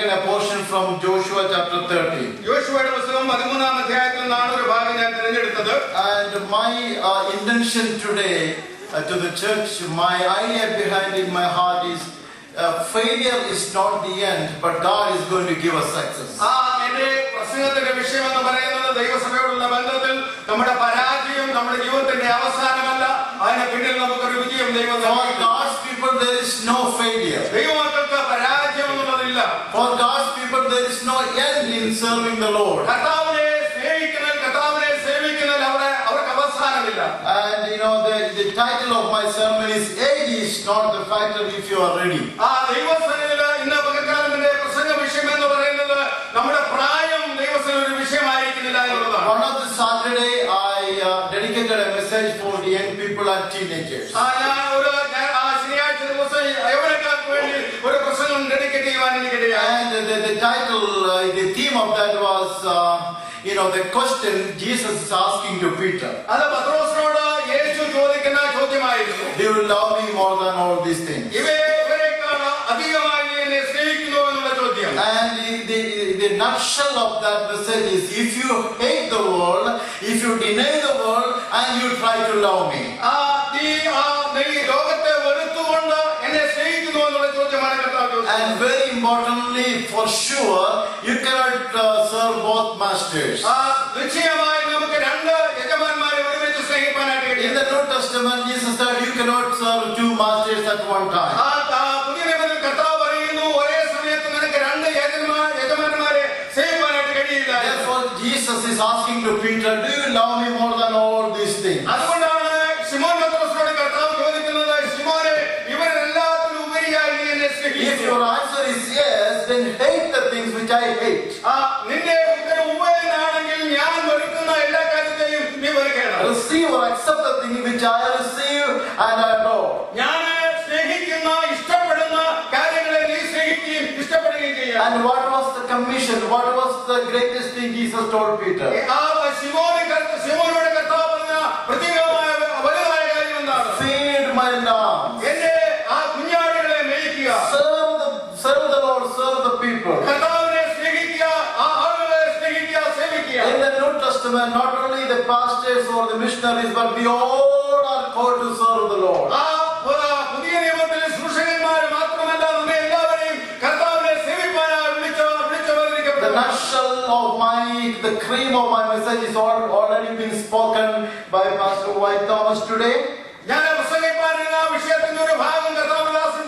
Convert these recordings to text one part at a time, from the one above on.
taken a portion from Joshua chapter 30. യോശുവയുടെ പുസ്തകം 13-ാം അധ്യായത്തിൽ നിന്നാണ് ഒരു ഭാഗം ഞാൻ തിരഞ്ഞെടുത്തത്. And my intention today to the church, my idea behind in my heart is failure is not the end, but God is going to give us success. എന്റെ പ്രസംഗത്തിന്റെ വിഷയം എന്ന് പറയുന്നത് ദൈവസഭയോടുള്ള ബന്ധത്തിൽ നമ്മുടെ പരാജയം നമ്മുടെ ജീവിതത്തിന്റെ അവസാനമല്ല, അതിന് പിന്നിൽ നമുക്കൊരു വിജയം ദൈവം. For God's people there is no failure. ദൈവമക്കൾക്ക് പരാജയം എന്നുള്ളതില്ല. For God's people there is no end in serving the Lord. കർത്താവിനെ സ്നേഹിക്കുന്നതിൽ കർത്താവിനെ സേവിക്കുന്നതിൽ അവർക്ക് അവസാനമില്ല. And you know the title of my sermon is age is not the factor if you are ready. ദൈവസഭയില് ഇന്ന് പകൽക്കാലത്തിന്റെ പ്രസംഗ വിഷയം എന്ന് പറയുന്നത് നമ്മുടെ പ്രായം ദൈവസഭയിൽ ഒരു വിഷയമായിരിക്കുന്നില്ല എന്നുള്ളതാണ്. One of the Saturday I dedicated a message for the young people and teenagers. ശനിയാഴ്ച ദിവസം യൗവനക്കാർക്ക് വേണ്ടി ഒരു പ്രസംഗം ഡെഡിക്കേറ്റ് ചെയ്യുവാൻ എനിക്കിടയായി. And the title, the theme of that was the question Jesus is asking to Peter. അത് പത്രോസിനോട് യേശു ചോദിക്കുന്ന ചോദ്യമായിരുന്നു. Do you love me more than all these things? ഇവരെക്കാൾ അധികമായി നീ എന്നെ സ്നേഹിക്കുന്നുവോ എന്നുള്ള ചോദ്യം. And the nutshell of that message is, if you hate the world, if you deny the world, and you try to love me. നീ ലോകത്തെ വെറുത്തുകൊണ്ട് എന്നെ സ്നേഹിക്കുന്നു എന്നുള്ള ചോദ്യമാണ് കർത്താവ് ചോദിച്ചത്. And very importantly, for sure, you cannot serve both masters. നിശ്ചയമായി നമുക്ക് രണ്ട് യജമാനന്മാരെ ഒരുമിച്ച് സ്നേഹിക്കാനായിട്ട് കഴിയും. In the New Testament, Jesus said you cannot serve two masters at one time. പുതിയ നിയമത്തിൽ കർത്താവ് പറയുന്നു, ഒരേ സമയത്ത് നിനക്ക് രണ്ട് യജമാനന്മാരെ സേവിക്കാനായിട്ട് കഴിയില്ല. Therefore, Jesus is asking to Peter, do you love me more than all these things? അതുകൊണ്ടാണ് ശിമോൻ പത്രോസിനോട് കർത്താവ് ചോദിക്കുന്നത്, ശിമോനെ ഇവരെല്ലാത്തിലും ഉപരിയായി നീ എന്നെ If സ്നേഹിക്കുന്നുവോ? your answer is yes, then hate the things which I hate. നിന്റെ ഉത്തരം ഉവ്വെന്നാണെങ്കിൽ ഞാൻ വെറുക്കുന്ന എല്ലാ കാര്യത്തെയും നീ വെറുക്കണം. Receive or accept the thing which I receive and I adore. ഞാൻ സ്നേഹിക്കുന്ന ഇഷ്ടപ്പെടുന്ന കാര്യങ്ങളെ നീ സ്നേഹിക്കുകയും ഇഷ്ടപ്പെടുകയും ചെയ്യാം. And what was the commission? What was the greatest thing Jesus told Peter? ശിമോനോട് കർത്താവ് പറഞ്ഞ പ്രത്യേകമായ വലുതായ കാര്യം എന്താണ്? Feed my lambs. എന്റെ കുഞ്ഞാടുകളെ മേയ്ക്കുക. Serve the Lord, serve the people. കർത്താവിനെ സ്നേഹിക്കുക, ആളുകളെ സ്നേഹിക്കുക, സേവിക്കുക. In the New Testament, not only the pastors or the missionaries, but we all are called to serve the Lord. പുതിയ നിയമത്തിൽ ശുശ്രൂഷകന്മാർ മാത്രമല്ല, നമ്മെ എല്ലാവരെയും കർത്താവിനെ സേവിക്കാനായി വിളിച്ചവരിക്കപ്പെട്ടു. The nutshell of the cream of my message is already been spoken by Pastor White Thomas today. ഞാൻ പ്രസംഗിപ്പാനുള്ള വിഷയത്തിന്റെ ഒരു ഭാഗം കർത്താവദാസൻ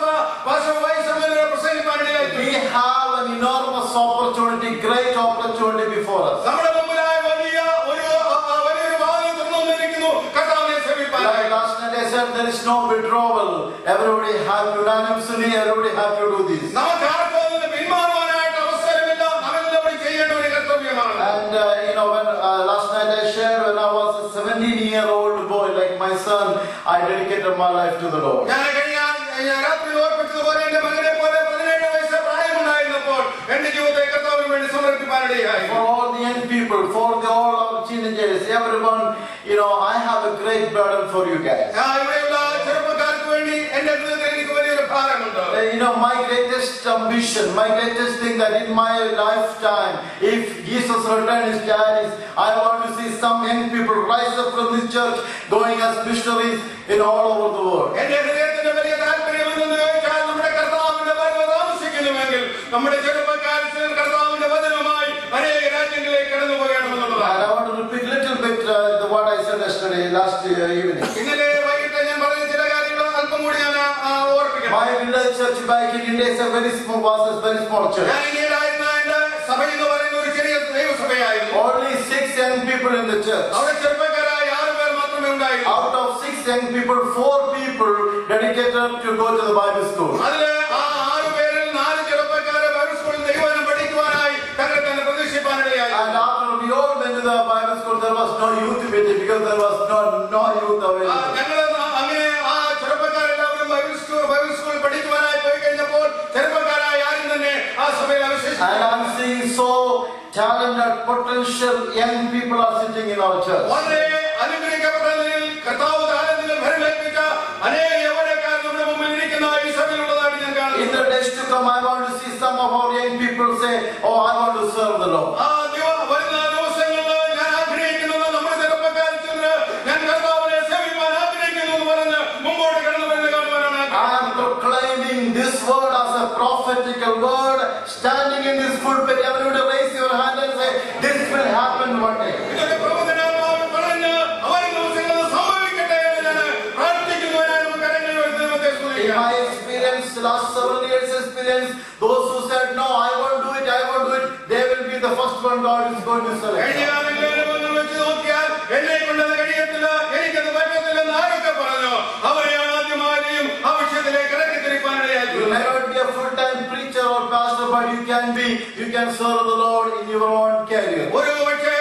പാസ്റ്റർ വൈ ശർമ്മയുടെ പ്രസംഗിപ്പാനിടയായി. We have an enormous opportunity, great opportunity before us. നമ്മുടെ മുമ്പിലായി വലിയൊരു ഭാഗം തുറന്നുവന്നിരിക്കുന്നു കർത്താവിനെ സേവിപ്പാനായി. Like last night I said, there is no withdrawal. Everybody have unanimously, everybody have to do this. നമുക്ക് ആർക്കും അതിന് പിന്മാറുവാനായിട്ട് അവസരമില്ല. നമ്മളെല്ലാവരും ചെയ്യേണ്ട ഒരു കർത്തവ്യമാണ്. And when last night I shared, when I was a 17-year-old boy like my son, I dedicated my life to the Lord. ഞാൻ രാത്രി ഓർപ്പിച്ചതുപോലെ എന്റെ മകനെ പോലെ 17 വയസ്സ് പ്രായമുണ്ടായിരുന്നപ്പോൾ എന്റെ ജീവിതത്തെ കർത്താവിന് വേണ്ടി സമർപ്പിക്കാനിടയായി. For all the young people, for all our teenagers, everyone, I have a great burden for you guys. ഇവിടെയുള്ള ചെറുപ്പക്കാർക്ക് വേണ്ടി എന്റെ ഹൃദയത്തിൽ എനിക്ക് വലിയൊരു ഭാരമുണ്ട്. My greatest ambition, my greatest thing that in my lifetime, if Jesus returns his daddies, I want to see some young people rise up from this church, going as missionaries in all over the world. എന്റെ ഹൃദയത്തിന്റെ വലിയ താല്പര്യം എന്തെന്ന് ചോദിച്ചാൽ, നമ്മുടെ കർത്താവിന്റെ വരവ് താമസിക്കുന്നുവെങ്കിൽ നമ്മുടെ ചെറുപ്പക്കാർ കർത്താവിന്റെ വചനമായി അനേക രാജ്യങ്ങളിലേക്ക് കടന്നു പോകണമെന്നുള്ളതാണ്. And I want to repeat a little bit what I said yesterday, last evening. ഇന്നലെ വൈകിട്ട് ഞാൻ പറഞ്ഞ ചില കാര്യങ്ങൾ അല്പം കൂടി ഞാൻ ഓർപ്പിക്കണം. My village church back in India is a very small church. ഞാൻ ഇന്ത്യയിലായിരുന്ന എന്റെ സഭ എന്ന് പറയുന്ന ഒരു ചെറിയ ദൈവസഭയായിരുന്നു. Only 6 young people in the church. അവിടെ ചെറുപ്പക്കാരായ 6 പേർ മാത്രമേ ഉണ്ടായിരുന്നു. Out of 6 young people, 4 people dedicated to go to the Bible school. അതില് 6 പേരിൽ 4 ചെറുപ്പക്കാരെ ബൈബിൾ സ്കൂളിൽ ദൈവവചനം പഠിക്കുവാനായി തങ്ങളെ തന്നെ പ്രതിഷ്ഠിപ്പാനിടയായി. And after we all went to the Bible school, there was no youth meeting because there was no youth available. ഞങ്ങൾ അങ്ങനെ ചെറുപ്പക്കാരെല്ലാവരും Bible സ്കൂളിൽ പഠിക്കുവാനായി പോയി കഴിഞ്ഞപ്പോൾ ചെറുപ്പക്കാരായ ആരും തന്നെ ആ സഭയിൽ അവശേഷിച്ചു. And I'm seeing so talented, potential young people are sitting in our church. വളരെ അനുഗ്രഹിക്കപ്പെട്ടതിൽ കർത്താവ് താരത്തിൽ ഭരമേൽപ്പിച്ച അനേക യൗവനക്കാർ നമ്മുടെ മുമ്പിൽ ഇരിക്കുന്ന ഈ സഭയിലുള്ളതായിട്ട് ഞാൻ കാണുന്നു. In the days to come, I want to see some of our young people prophetical word standing in this pulpit. Everyone raise your hand and say, this will happen one day. ഇതൊരു പ്രവചനാത്മാവ് പറഞ്ഞ് അവരുടെ ദിവസങ്ങളിൽ സംഭവിക്കട്ടെ എന്ന് ഞാൻ പ്രാർത്ഥിക്കുന്നവനായി നമുക്ക് കരങ്ങളിൽ ഉയർത്തി ദൈവത്തെ In സ്തുതിക്കാം. my experience, last several years experience, those who said, no, I won't do it, they will be the first one God is going to കഴിഞ്ഞ select. കാലങ്ങളിലെ അനുഭവങ്ങൾ വെച്ച് നോക്കിയാൽ എന്നെ കൊണ്ടത് കഴിയത്തില്ല, എനിക്കത് പറ്റത്തില്ലെന്ന് ആരൊക്കെ പറഞ്ഞോ അവരെയാണ് ആദ്യമായും ആ വിഷയത്തിലേക്ക് ഇറക്കി തിരിക്കാനിടയായി. You may not be a full-time preacher or pastor, but you can serve the Lord in your own career. ഒരു പക്ഷേ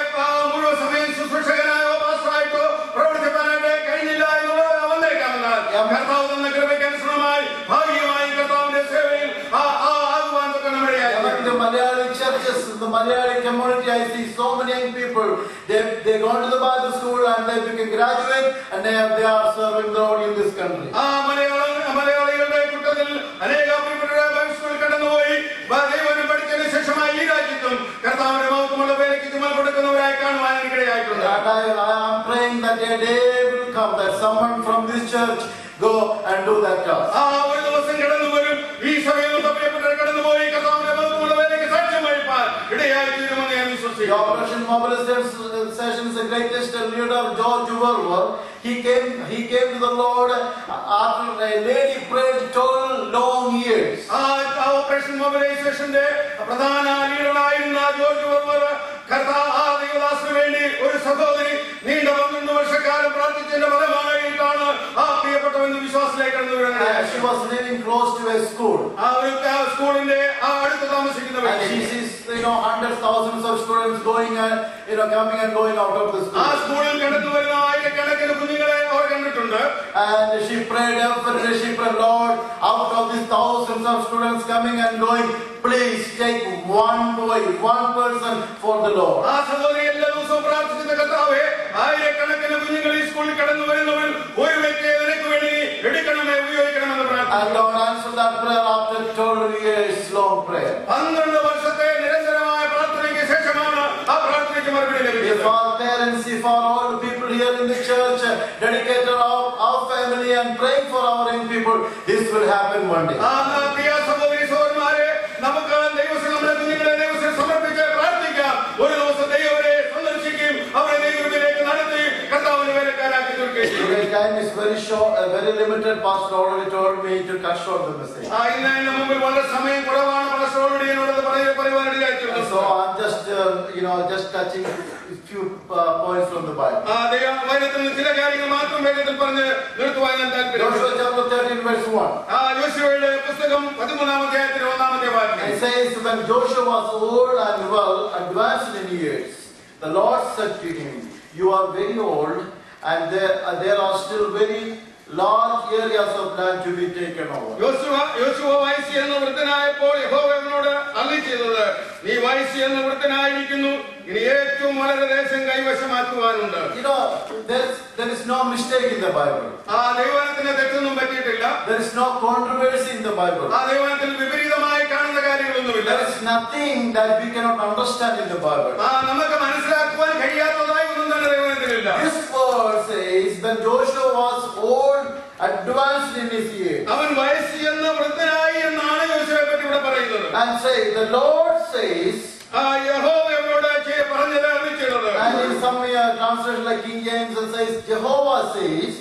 മുഴുവൻ സമയം ശുശ്രൂഷകനായോ പാസ്റ്ററായിട്ടോ പ്രവർത്തിക്കാനായിട്ട് കഴിഞ്ഞില്ല എന്നുള്ളത് വന്നേക്കാമെന്നാൽ കർത്താവ് തന്ന കൃപയ്ക്ക് അനുസൃതമായി ഭാഗ്യമായി കർത്താവിന്റെ സേവയിൽ ആകുവാൻ തൊക്കെ നമ്മുടെ Among the Malayali churches, the Malayali community, I see so many young people. They go to the Bible school and they become graduate and they are serving the Lord in this country. മലയാളികളുടെ കൂട്ടത്തിൽ അനേക പ്രിയപ്പെട്ടവരെ Bible സ്കൂളിൽ കടന്നുപോയി ദൈവവചനം പഠിച്ചതിന് ശേഷമായി ഈ രാജ്യത്തും കർത്താവിന്റെ മഹത്വമുള്ള പേരയ്ക്ക് ചുമൽ കൊടുക്കുന്നവരായി കാണുവാൻ എനിക്കിടയായിട്ടുണ്ട്. And I am praying that a day will come that someone from this church go and do that task. ഒരു ദിവസം കടന്നു വരും, ഈ സഭയിൽ പ്രിയപ്പെട്ടവർ കടന്നുപോയി കർത്താവിന്റെ മഹത്വമുള്ള പേരയ്ക്ക് സാക്ഷ്യം വഹിപ്പാൻ ഇടയായി തീരുമെന്ന് ഞാൻ The വിശ്വസിക്കുന്നു. Operation Mobilization is the greatest leader, George Orwell. He came to the Lord after a lady prayed 12 long years. Operation മൊബിലൈസേഷന്റെ പ്രധാന ലീഡറായിരുന്ന ജോർജ് ഓർവെൽ ദൈവദാസന് വേണ്ടി ഒരു സഹോദരി നീണ്ട 12 വർഷക്കാലം പ്രാർത്ഥിച്ചതിന്റെ ഫലമായിട്ടാണ് ആ പ്രിയപ്പെട്ടവന്റെ വിശ്വാസത്തിലേക്ക് കടന്നു വരുന്നത്. She was living close to a school. സ്കൂളിന്റെ അടുത്ത് താമസിക്കുന്ന And she sees, hundreds, thousands of students going and, coming and going out of the ആ school. സ്കൂളിൽ കടന്നു വരുന്ന ആയിരക്കണക്കിന് കുഞ്ഞുങ്ങളെ അവർ കണ്ടിട്ടുണ്ട്. And she prayed every day, she prayed, Lord, out of these thousands of students coming and going, please take one boy, one person for the Lord. ആ സഹോദരി എല്ലാ ദിവസവും പ്രാർത്ഥിക്കുന്ന കർത്താവേ, ആയിരക്കണക്കിന് കുഞ്ഞുങ്ങൾ ഈ സ്കൂളിൽ കടന്നു വരുന്നവർ ഒരു വ്യക്തിയെ നിനക്ക് വേണ്ടി എടുക്കണമേ, ഉപയോഗിക്കണമെന്ന് പ്രാർത്ഥിച്ചു. And God answered that prayer after 12 years long prayer. 12 വർഷത്തെ നിരന്തരമായ പ്രാർത്ഥനയ്ക്ക് ശേഷമാണ് ആ പ്രാർത്ഥനയ്ക്ക് മറുപടി ലഭിച്ചത്. If our parents, if all the people here in the church dedicated our family and praying for our young people, this will happen one day. പ്രിയ സഹോദരി സഹോദരന്മാരെ, നമുക്ക് ദൈവസംഘങ്ങളുടെ കുഞ്ഞുങ്ങളെ ദൈവത്തിന് സമർപ്പിച്ച് പ്രാർത്ഥിക്കാം. ഒരു ദിവസം ദൈവരെ സന്ദർശിക്കും, അവരെ ദൈവത്തിലേക്ക് നടത്തി കർത്താവിന്റെ വേലക്കാരാക്കി തീർക്കുകയും ചെയ്യും. Today time is very short, very limited. Pastor already told me to cut short the message. ഇന്ന് എന്റെ മുമ്പിൽ വളരെ സമയം കുറവാണ്. പാസ്റ്ററോട് എന്നോട് പറയുവാനിടയായിട്ടുണ്ട്. So I'm just touching a few points from the Bible. ദൈവവചനത്തിൽ നിന്ന് ചില കാര്യങ്ങൾ മാത്രം വേഗത്തിൽ പറഞ്ഞ് നിർത്തുവാൻ ഞാൻ താല്പര്യപ്പെടുന്നു. Joshua chapter 13 verse 1. യോശുവയുടെ പുസ്തകം 13-ാം അധ്യായത്തിന്റെ 1-ാമത്തെ വാക്യം. It says, when Joshua was old and well advanced in years, the Lord said to him, you are very old and there are still very large areas of land to be taken over. യോശുവ വയസ്സ് എന്ന് വൃദ്ധനായപ്പോൾ യഹോവ അവനോട് അരുളിച്ചെയ്തത്, നീ വയസ്സ് എന്ന് വൃദ്ധനായിരിക്കുന്നു, ഇനി ഏറ്റവും വളരെ ദേശം കൈവശമാക്കുവാനുണ്ട്. There is no mistake in the Bible. ദൈവത്തിന് തെറ്റൊന്നും പറ്റിയിട്ടില്ല. There is no controversy in the Bible. ദൈവത്തിൽ വിപരീതമായി കാണുന്ന കാര്യങ്ങളൊന്നുമില്ല. There is nothing that we cannot understand in the Bible. നമുക്ക് മനസ്സിലാക്കുവാൻ കഴിയാത്തതായി ഒന്നും തന്നെ ദൈവത്തിലില്ല. This verse says that Joshua was old, advanced in his years. അവൻ വയസ്സ് എന്ന് വൃദ്ധനായി എന്നാണ് യോശുവയെ പറ്റി ഇവിടെ പറയുന്നത്. And say, the Lord says, യഹോവ അവനോട് പറഞ്ഞത് അറിയിച്ചത്. and in some translation like King James it says, Jehovah says.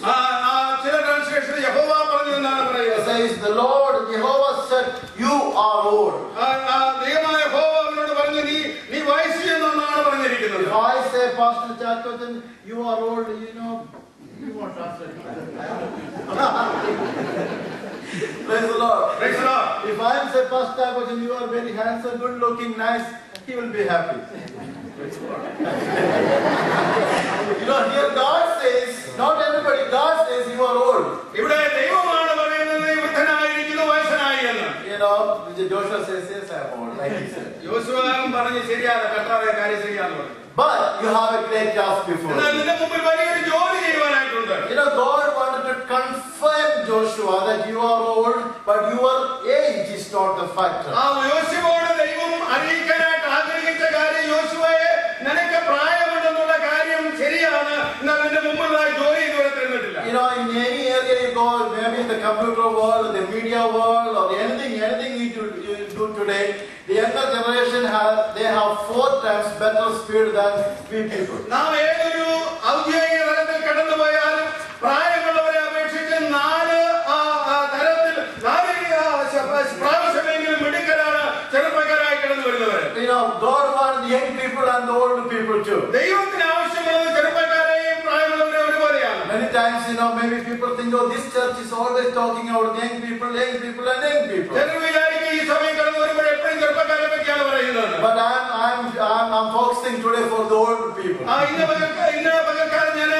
ചില ട്രാൻസ്ലേഷൻ യഹോവ പറഞ്ഞു എന്നാണ് പറയുന്നത്. It says, the Lord, Jehovah said, you are old. ദൈവമായ യഹോവ അവനോട് പറഞ്ഞു, നീ വയസ്സ് എന്നാണ് പറഞ്ഞിരിക്കുന്നത്. If I say, Pastor Chakothan, you are old, you won't translate that. Praise the Lord. Praise the Lord. If I say, Pastor Chakothan, you are very handsome, good looking, nice, he will be happy. Here God says, not everybody, God says you are old. ഇവിടെ ദൈവമാണ് പറയുന്നത് വൃദ്ധനായിരിക്കുന്നു, വയസ്സനായി എന്ന്. Joshua says, yes, I am old, like he said. യോശുവ പറഞ്ഞു, ശരിയാണ് കർത്താവേ, കാര്യം ശരിയാന്ന് പറഞ്ഞു. But you have a great task before you. എന്നാൽ നിന്റെ മുമ്പിൽ വലിയൊരു ജോലി ചെയ്യുവാനായിട്ടുണ്ട്. God wanted to confirm Joshua that you are old, but your age is not the factor. യോശുവയോട് ദൈവം അറിയിക്കാനായിട്ട് ആഗ്രഹിച്ച കാര്യം, യോശുവയെ നിനക്ക് പ്രായമുണ്ടെന്നുള്ള കാര്യം ശരിയാണ്, എന്നാൽ നിന്റെ മുമ്പുള്ള ജോലി ഇതുവരെ തീർന്നിട്ടില്ല. In any area you go, maybe in the computer world, the media world, or anything better speed than we people. നാം ഏതൊരു ഔദ്യോഗിക തലത്തിൽ കടന്നുപോയാലും പ്രായമുള്ളവരെ അപേക്ഷിച്ച് പ്രാവശ്യമെങ്കിലും മിടുക്കരാണ് ചെറുപ്പക്കാരായി കടന്നു വരുന്നവർ. God wants young people and the old people too. ദൈവത്തിന് ആവശ്യമുള്ളത് ചെറുപ്പക്കാരെയും പ്രായമുള്ളവരെ ഒരുപോലെയാണ്. Many times, maybe people think, oh, this church is always talking about young people and young people. ചിലർ വിചാരിക്കും ഈ സമയം കടന്നു വരുമ്പോൾ എപ്പോഴും ചെറുപ്പക്കാരെ പറ്റിയാണ് പറയുന്നത്. But I'm focusing today for the old people. ഇന്ന് പകൽക്കാലം ഞാൻ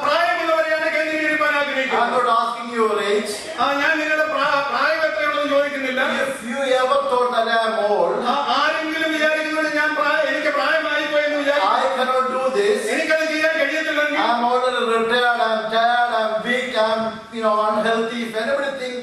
പ്രായമുള്ളവരെയാണ് കേന്ദ്രീകരിക്കാൻ ആഗ്രഹിക്കുന്നത്. I'm not asking your age. ഞാൻ നിങ്ങളുടെ പ്രായം എത്രയാണെന്ന് ചോദിക്കുന്നില്ല. If you ever thought that I am old, ആരെങ്കിലും വിചാരിക്കുന്നത് എനിക്ക് പ്രായമായി പോയെന്ന് വിചാരിക്കും, I cannot do this. എനിക്കത് ചെയ്യാൻ കഴിയത്തില്ലെങ്കിൽ, I'm already retired, I'm tired, I'm weak, I'm unhealthy. If anybody think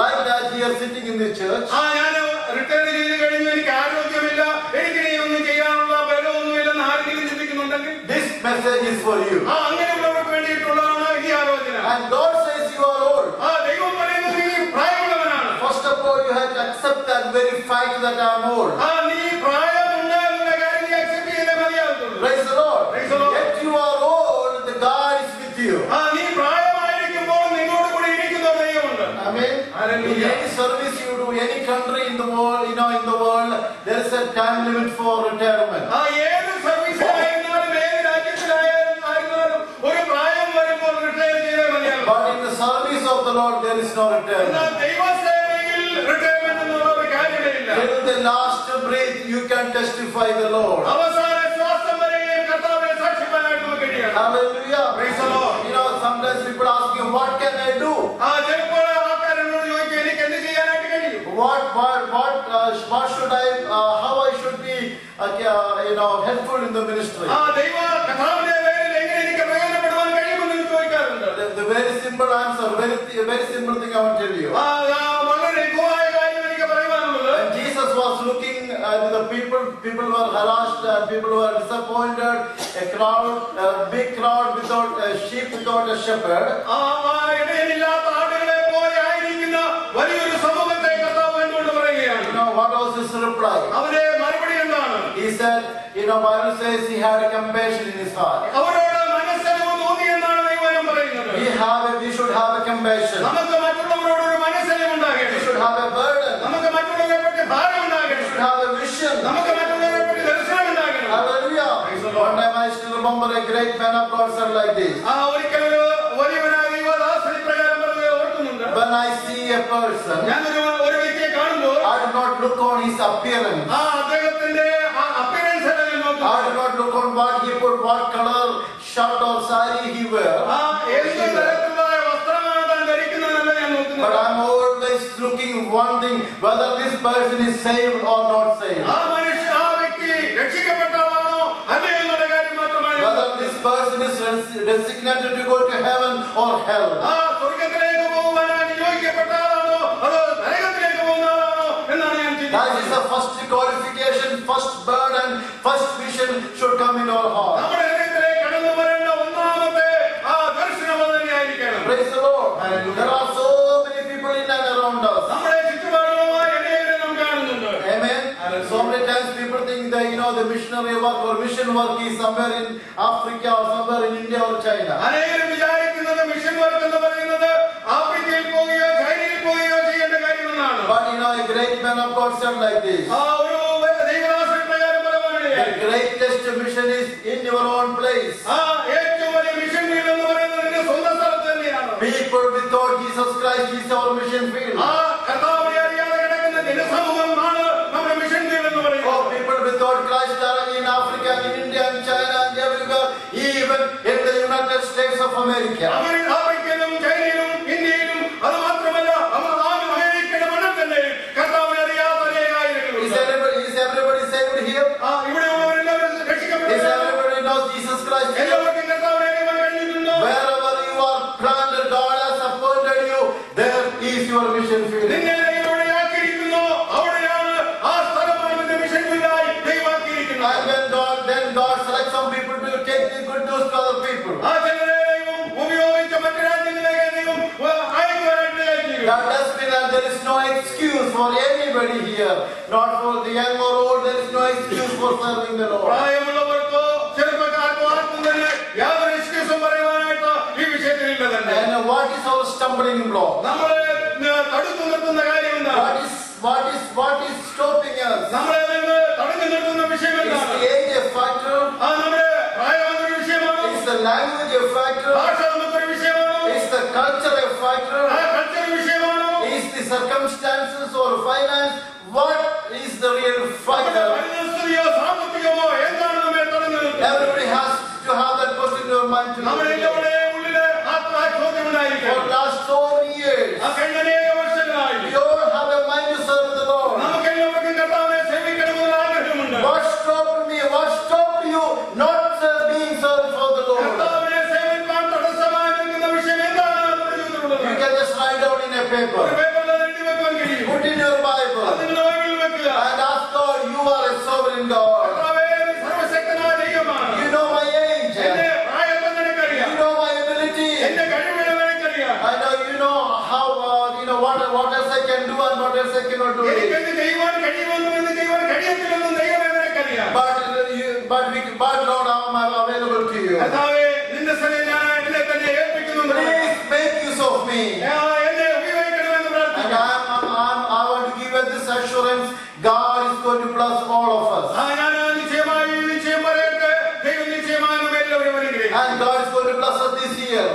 like that here sitting in the church, ഞാൻ retire ചെയ്ത് കഴിഞ്ഞു, എനിക്ക് ആരോഗ്യമില്ല, എനിക്ക് ഇനി ഒന്നും ചെയ്യാനുള്ള ബലമൊന്നുമില്ലെന്ന് ആരെങ്കിലും ചിന്തിക്കുന്നുണ്ടെങ്കിൽ, this message is for you. അങ്ങനെയുള്ളവർക്ക് വേണ്ടിയിട്ടുള്ളതാണ് ഈ ആലോചന. And God says you are old. ദൈവം പറയുന്നത് നീ പ്രായമുള്ളവനാണ്. First of all, you have to accept that very fact that I am old. നീ പ്രായമുണ്ട് എന്നുള്ള കാര്യം നീ അക്സെപ്റ്റ് ചെയ്തേ മതിയാകത്തുള്ളൂ. Praise the Lord. Praise the Lord. Yet you are old, the God is with you. നീ പ്രായമായിരിക്കുമ്പോൾ നിന്നോട് കൂടി ഇരിക്കുന്ന ഒരു ദൈവമുണ്ട്. Amen. In any service you do, any country in the world, in the world, there is a time limit for retirement. ഏത് സർവീസിലായിരുന്നാലും ഏത് രാജ്യത്തിലായിരുന്നാലും ഒരു പ്രായം വരുമ്പോൾ റിട്ടയർ ചെയ്തേ മതിയാകും. But in the service of the Lord, there is no retirement. ദൈവസേവയിൽ retirement എന്നുള്ള ഒരു കാര്യമില്ല. Till the last breath, you can testify the Lord. അവസാന ശ്വാസം വരെയും കർത്താവിനെ സാക്ഷിപ്പാനായിട്ട് നമുക്ക് കഴിയണം. Hallelujah. Praise the Lord. Sometimes people ask you, what can I do? ചിലപ്പോൾ ആൾക്കാരോട് ചോദിക്കും, എനിക്ക് എന്ത് ചെയ്യാനായിട്ട് കഴിയും? What should I? How I should be? Helpful in the ministry. ദൈവ കർത്താവിന്റെ വേലയിൽ എങ്ങനെ എനിക്ക് പ്രയോജനപ്പെടുവാൻ കഴിയുമെന്ന് ചോദിക്കാറുണ്ട്. The very simple answer, very simple thing I want to tell you. വളരെ ലഘുവായ കാര്യം എനിക്ക് പറയുവാനുള്ളത്, When Jesus was looking at the people were harassed, people were disappointed, a big crowd without a sheep, without a shepherd. ഇടയനില്ലാത്ത ആടുകളെ പോലെ ആയിരിക്കുന്ന വലിയൊരു സമൂഹത്തെ കർത്താവ് കണ്ടുകൊണ്ട് പറയുകയാണ്. What was his reply? അവന്റെ മറുപടി എന്താണ്? He said, Bible says he had a compassion in his heart. അവരോട് മനസ്സലിവ് തോന്നി എന്നാണ് ദൈവം പറയുന്നത്. We should have a compassion. നമുക്ക് മറ്റുള്ളവരോട് ഒരു മനസ്സലിവ് ഉണ്ടാകണം. We should have a burden. നമുക്ക് മറ്റുള്ളവരെ പറ്റി ഭാരം ഉണ്ടാകണം. We should have a vision. നമുക്ക് മറ്റുള്ളവരെ പറ്റി ദർശനം ഉണ്ടാകണം. Hallelujah. One time I still remember a great man of God said like this. ഒരിക്കൽ ഒരു വലിയവനായ ദൈവദാസൻ ഇപ്രകാരം പറഞ്ഞത് ഓർക്കുന്നുണ്ട്. When I see a person, ഞാൻ ഒരു വ്യക്തിയെ കാണുമ്പോൾ I do not look on his appearance. അദ്ദേഹത്തിന്റെ അപ്പിയറൻസ് അല്ല ഞാൻ നോക്കുന്നത്. I do not look on what he put, what color shirt or sari he wear. ഏത് തരത്തിലുള്ള വസ്ത്രമാണ് താൻ ധരിക്കുന്നതെന്നല്ല ഞാൻ നോക്കുന്നത്. But I'm always looking one thing, whether this person is saved or not saved. ആ വ്യക്തി രക്ഷിക്കപ്പെട്ടവനാണോ അല്ലേ എന്നുള്ള കാര്യം മാത്രമാണ്. Whether this person is designated to go to heaven or hell. സ്വർഗ്ഗത്തിലേക്ക് പോകുവാനായി നിയോഗിക്കപ്പെട്ടതാണോ അതോ നരകത്തിലേക്ക് പോകുന്നതാണോ എന്നാണ് ഞാൻ ചിന്തിക്കുന്നത്. That is the first qualification, first burden, first vision should come in our heart. നമ്മുടെ ഹൃദയത്തിലേക്ക് കടന്നു വരേണ്ട ഒന്നാമത്തെ ദർശനം അത് തന്നെയായിരിക്കണം. Praise the Lord. There are so many people in and around us. നമ്മുടെ ചുറ്റുപാടുമായി അനേകരെ നാം കാണുന്നുണ്ട്. Amen. So many times people think that the missionary work or mission work is somewhere in Africa or somewhere in India or China. അനേകരും വിചാരിക്കുന്നത് mission work എന്ന് പറയുന്നത് ആഫ്രിക്കയിൽ പോവുകയോ ചൈനയിൽ പോവുകയോ ചെയ്യേണ്ട കാര്യമെന്നാണ്. But a great man of God said like this. ഒരു ദൈവദാസൻ പ്രകാരം പറയുവാനിടയായി. The greatest mission is in your own place. ഏറ്റവും വലിയ മിഷൻ ഫീൽഡ് എന്ന് പറയുന്നത് നിന്റെ സ്വന്തം സ്ഥലത്ത് തന്നെയാണ്. People without Jesus Christ is our mission field. കർത്താവിനെ അറിയാതെ കിടക്കുന്ന ജനസമൂഹമാണ് നമ്മുടെ മിഷൻ ഫീൽഡ് എന്ന് പറയുന്നത്. Oh, people without Christ are in Africa, in India, in China, and everywhere, even in the United States of America. ആഫ്രിക്കയിലും ചൈനയിലും ഇന്ത്യയിലും അത് മാത്രമല്ല അമേരിക്കയുടെ മണ്ണിൽ തന്നെ കർത്താവിനെ അറിയാത്ത അനേകായിരങ്ങളുണ്ട്. Is everybody saved here? ഇവിടെയുള്ളവരെല്ലാവരും രക്ഷിക്കപ്പെട്ടു. Is everybody knows Jesus Christ? എല്ലാവർക്കും കർത്താവിനെ അറിയാൻ കഴിഞ്ഞിട്ടുണ്ടോ? Wherever you are planted, God has appointed you. There is your mission field. നിന്നെ എവിടെയാക്കിയിരിക്കുന്നോ അവിടെയാണ് ആ സ്ഥലമാണ് നിന്റെ mission ഫീൽഡായി ദൈവമാക്കിയിരിക്കുന്നത്. And then God selects some people to take the good news to other people. ഉപയോഗിച്ച മറ്റു രാജ്യങ്ങളിലേക്ക് ദൈവം അയക്കുവാനായിട്ട് That has been, and there is no excuse for anybody here. Not for the young or old, there is no excuse for serving the Lord. പ്രായമുള്ളവർക്കോ ചെറുപ്പക്കാർക്കോ ആർക്കും തന്നെ യാതൊരു എക്സ്ക്യൂസും പറയുവാനായിട്ട് ഈ വിഷയത്തിലില്ല തന്നെ. And what is our stumbling block? നമ്മളെ തടുത്തു നിർത്തുന്ന കാര്യം എന്താണ്? What is stopping us? നമ്മളെ തടഞ്ഞു നിർത്തുന്ന വിഷയം Is എന്താണ്? the age a factor? നമ്മുടെ പ്രായമാകുന്ന വിഷയമാണോ? Is the language a factor? ഭാഷ നമുക്കൊരു വിഷയമാണോ? Is the culture a factor? Culture വിഷയമാണോ? Is the circumstances or finance? What is the real factor? പരിസ്ഥിതിയോ സാമ്പത്തികമോ എന്താണ് നമ്മെ തടഞ്ഞു നിർത്തുന്നത്? Everybody has to have that question in your mind നമ്മുടെ today. എല്ലാവരുടെ ഉള്ളില് ആ ചോദ്യം ഉണ്ടായിരിക്കും. For last so many years, ആ കഴിഞ്ഞ അനേക വർഷങ്ങളായി we all have a mind to serve the Lord. നമുക്ക് എല്ലാവർക്കും കർത്താവിനെ സേവിക്കണമെന്നുള്ള ആഗ്രഹമുണ്ട്. What stopped me? What stopped you not being served for the Lord? കർത്താവിനെ സേവിക്കാൻ തടസ്സമായി നിൽക്കുന്ന വിഷയം എന്താണ് നമ്മുടെ ജീവിതത്തിലുള്ളത്? You can just write down in a paper. ഒരു പേപ്പറിൽ അത് എഴുതി വെക്കാൻ കഴിയും. Put in your Bible അത് നിങ്ങളുടെ ബൈബിളിൽ വെക്കുക. and ask God, you are a sovereign God. കർത്താവേ, നീ സർവ്വശക്തനായ ദൈവമാണ്. You know my age. എന്റെ പ്രായത്തെ നിനക്കറിയാം. You know my ability. എന്റെ കഴിവുകളെ നിനക്കറിയാം. I know you know how what else I can do and what else I cannot do. എനിക്കെന്ത് ചെയ്യുവാൻ കഴിയുമെന്നും എന്ത് ചെയ്യുവാൻ കഴിയത്തില്ലെന്നും ദൈവമേ നിനക്കറിയാം. But Lord, I am available to you. കർത്താവേ, നിന്റെ സന്നിധിയിൽ ഞാൻ എന്നെ തന്നെ ഏൽപ്പിക്കുന്നുണ്ട്. Please make use of me. എന്നെ ഉപയോഗിക്കണമെന്ന് And പ്രാർത്ഥിക്കാം. I want to give you this assurance, God is going to bless all of us. ഞാൻ നിശ്ചയമായി നിശ്ചയം പറയട്ടെ, ദൈവം നിശ്ചയമായി നമ്മെ എല്ലാവരും അനുഗ്രഹിക്കും. And God is going to bless us this year.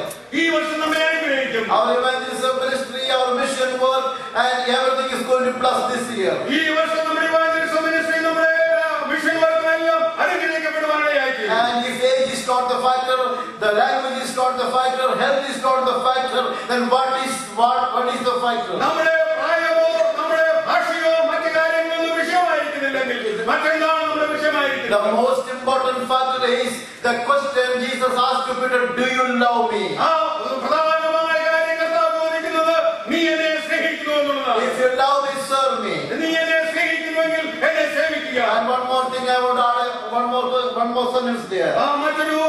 ഈ വർഷം നമ്മെ അനുഗ്രഹിക്കും. Our evangelism ministry, our mission work, and everything is going to bless this year. ഈ വർഷം നമ്മുടെ evangelism ministry, നമ്മുടെ mission വർക്കുമെല്ലാം അനുഗ്രഹിക്കപ്പെടുവാനിടയായിരിക്കും. And if age is not the factor, the language is not the factor, health is not the factor, then what is the factor? നമ്മുടെ പ്രായമോ നമ്മുടെ ഭാഷയോ മറ്റു കാര്യങ്ങളൊന്നും വിഷയമായിരിക്കുന്നില്ലെങ്കിൽ മറ്റെന്താണ് നമ്മുടെ വിഷയമായിരിക്കുന്നത്? The most important factor is the question Jesus asked to Peter, do you love me? ആ പ്രധാനമായ കാര്യം കർത്താവ് ചോദിക്കുന്നത്, നീ എന്നെ സ്നേഹിക്കുന്നു എന്നുള്ളതാണ്. If you love me, serve me. നീ എന്നെ സ്നേഹിക്കുന്നുവെങ്കിൽ എന്നെ സേവിക്കുക. And one more thing I would add, one more sentence there. മറ്റൊരു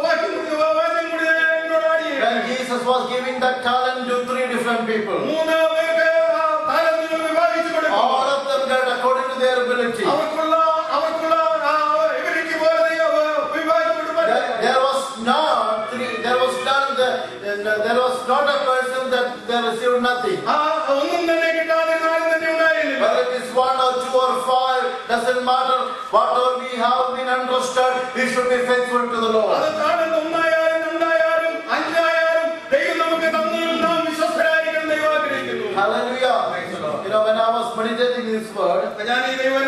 വാക്യം കൂടി എന്നോട് ആടിയേ. When Jesus was giving that talent to 3 different people, 3 പേർക്ക് താലന്തുകൾ വിഭാഗിച്ചു കൊടുക്കും. all of them got according to their ability. അവർക്കുള്ള ഇവർക്ക് പോലെ വിഭാഗിച്ചു കൊടുക്കും. There was not a person that they received nothing. ഒന്നും തന്നെ കിട്ടാതെ ആരും തന്നെ ഉണ്ടായിരുന്നില്ല. Whether it is 1 or 2 or 5, doesn't matter. Whatever we have been entrusted, we should be faithful to the Lord. അത് താലന്ത് 1 ആയാലും 2 ആയാലും 5 ആയാലും ദൈവം നമുക്ക് തന്നതിൽ നാം വിശ്വസ്തരായിരിക്കണം ദൈവം ആഗ്രഹിക്കുന്നു. Hallelujah. When I was meditating this word, ഞാൻ ഈ ദൈവം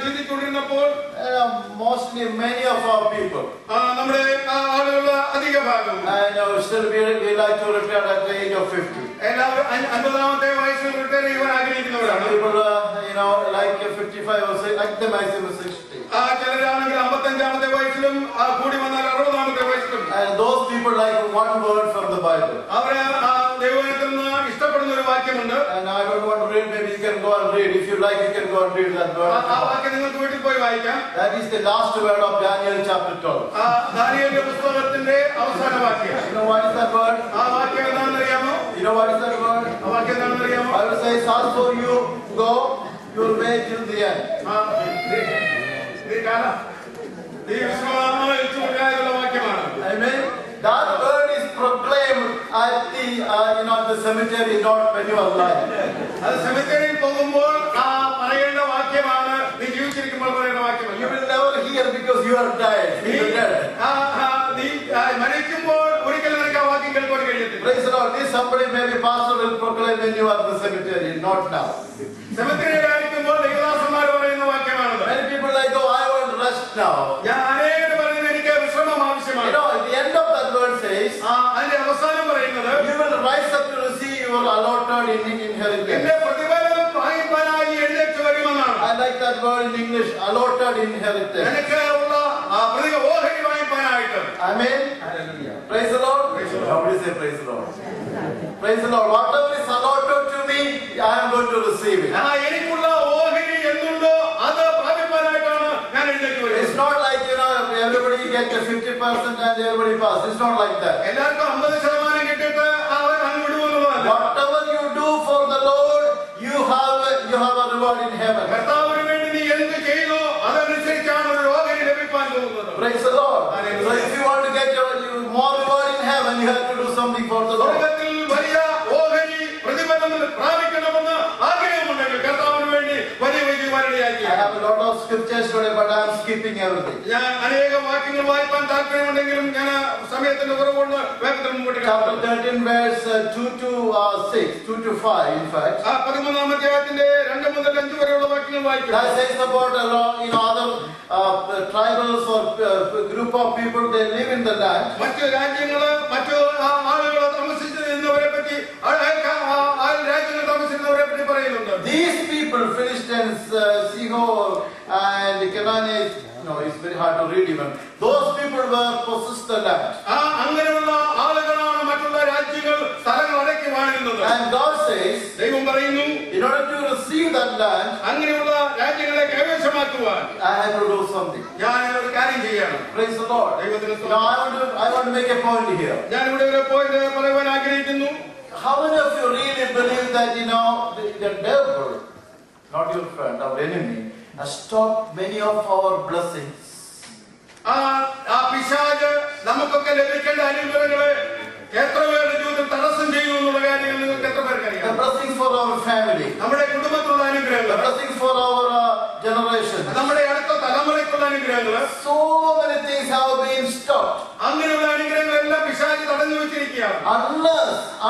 ചിന്തിച്ചുകൊണ്ടിരുന്നപ്പോൾ mostly many of our people, നമ്മുടെ ആളുകളുടെ അധിക ഭാഗം still we like to retire at the age of 50. എല്ലാവരും 50-ാമത്തെ വയസ്സിൽ റിട്ടയർ ചെയ്യുവാൻ ആഗ്രഹിക്കുന്നവരാണ്. People, like 55 or 60, like the maximum 60. ചിലരാണെങ്കിൽ 55-ാമത്തെ വയസ്സിലും കൂടി വന്നാൽ 60-ാമത്തെ വയസ്സിലും. And those people like one word from the Bible. അവരെ ദൈവത്തിൽ നിന്ന് ഇഷ്ടപ്പെടുന്ന ഒരു വാക്യമുണ്ട്. And I don't want to read, maybe you can go and read. If you like, you can go and read that word. ആ വാക്യം നിങ്ങൾക്ക് വീട്ടിൽ പോയി വായിക്കാം. That is the last word of Daniel chapter 12. ദാനിയേലിന്റെ പുസ്തകത്തിന്റെ അവസാന വാക്യം. You know what is that word? ആ വാക്യം എന്താണെന്ന് അറിയാമോ? You know what is that word? ആ വാക്യം എന്താണെന്ന് അറിയാമോ? Bible says, as for you go, you will wait till the end. ഈ വിശ്വാസമുള്ള വാക്യമാണ്. Amen. That word is proclaimed at the cemetery, not when you are alive. അത് സെമിത്തേരിയിൽ പോകുമ്പോൾ പറയേണ്ട വാക്യമാണ്, നീ ജീവിച്ചിരിക്കുമ്പോൾ പറയേണ്ട വാക്യമല്ല. You will never hear because you are dead. You are dead. നീ മരിക്കുമ്പോൾ ഒരിക്കലും നിനക്ക് ആ വാക്യം കേൾക്കാൻ കഴിയത്തില്ല. Praise the Lord. This somebody maybe pastor will proclaim when you are at the cemetery, not now. സെമിത്തേരിയിലായിരിക്കുമ്പോൾ ദൈവദാസന്മാർ പറയുന്ന വാക്യമാണത്. Many people like, oh, I want rest now. ഞാൻ അനേകർ പറയുന്നത് എനിക്ക് വിശ്രമം ആവശ്യമാണ്. At the end of that word says, അതിന്റെ അവസാനം പറയുന്നത്, you will rise up to receive your allotted inheritance. എന്റെ പ്രതിഫലം വാങ്ങിപ്പാനായി എഴുന്നേറ്റ് വരുമെന്നാണ്. I like that word in English, allotted inheritance. എനിക്ക് ഉള്ള ഓഹരി വാങ്ങിപ്പാനായിട്ട്. Amen. Hallelujah. Praise the Lord. Somebody say praise the Lord. Praise the Lord. Whatever is allotted to me, I am going to receive it. എനിക്കുള്ള ഓഹരി എന്നുണ്ടോ അത് പ്രാപിപ്പാനായിട്ടാണ് ഞാൻ എഴുന്നേറ്റ് വരുന്നത്. It's not like everybody get the 50% and everybody pass. It's not like that. എല്ലാവർക്കും 50% കിട്ടിയിട്ട് അവർ അങ്ങ് വിടുമെന്നുള്ളതല്ല. Whatever you do for the Lord, reward in heaven. കർത്താവിന് വേണ്ടി നീ എന്ത് ചെയ്യുന്നു അതനുസരിച്ചാണ് ഒരു ഓഹരി ലഭിക്കാൻ പോകുന്നത്. Praise the Lord. So if you want to get more reward in heaven, you have to do something for the Lord. സ്വർഗ്ഗത്തിൽ വലിയ ഓഹരി പ്രതിഫലം പ്രാപിക്കണമെന്ന് ആഗ്രഹമുണ്ടെങ്കിൽ കർത്താവിന് വേണ്ടി വലിയ വഴിമാരടിയാക്കി. I have a lot of scriptures today, but I am skipping everything. ഞാൻ അനേക വാക്യങ്ങൾ വായിക്കാൻ താല്പര്യമുണ്ടെങ്കിലും ഞാൻ സമയത്തിന്റെ കുറവുകൊണ്ട് വേഗത്തിൽ മുമ്പോട്ട് Chapter 13 verse 2 to 6, 2 to 5 in fact. 13-ാം അധ്യായത്തിന്റെ 2 മുതൽ 5 വരെയുള്ള വാക്യങ്ങൾ വായിക്കും. That says about other tribals or group of people, they live in the land. മറ്റു രാജ്യങ്ങള് മറ്റു ആളുകൾ താമസിച്ചിരുന്നവരെ പറ്റി രാജ്യങ്ങൾ താമസിച്ചിരുന്നവരെ പറ്റി പറയുന്നുണ്ട്. These people, Philistines, Sihor and Canaanites, no, it's very hard to read even. Those people were possessed the land. അങ്ങനെയുള്ള ആളുകളാണ് മറ്റുള്ള രാജ്യങ്ങൾ സ്ഥലങ്ങൾ അടക്കി വാഴുന്നത്. And God says, ദൈവം പറയുന്നു, in order to receive that land, അങ്ങനെയുള്ള രാജ്യങ്ങളെ കൈവശമാക്കുവാൻ I have to do something. ഞാൻ ഒരു കാര്യം ചെയ്യണം. Praise the Lord. Now I want to make a point here. ഞാൻ ഇവിടെ ഒരു പോയിന്റ് പറയാൻ ആഗ്രഹിക്കുന്നു. How many of you really believe that the devil, not your friend, our enemy, has stopped many of our blessings? പിശാച് നമുക്കൊക്കെ ലഭിക്കേണ്ട അനുഗ്രഹങ്ങളെ എത്ര പേരുടെ ജീവിതത്തിൽ തടസ്സം ചെയ്യുന്നു എന്നുള്ള കാര്യങ്ങൾ നിങ്ങൾക്ക് എത്ര പേർക്കറിയാം? The blessings for our family, നമ്മുടെ കുടുംബത്തിലുള്ള the അനുഗ്രഹങ്ങൾ, blessings for our generation. നമ്മുടെ അടുത്ത തലമുറയ്ക്കുള്ള അനുഗ്രഹങ്ങൾ, So many things have been stopped. അങ്ങനെയുള്ള അനുഗ്രഹങ്ങളെല്ലാം പിശാച് തടഞ്ഞു വെച്ചിരിക്കുകയാണ്.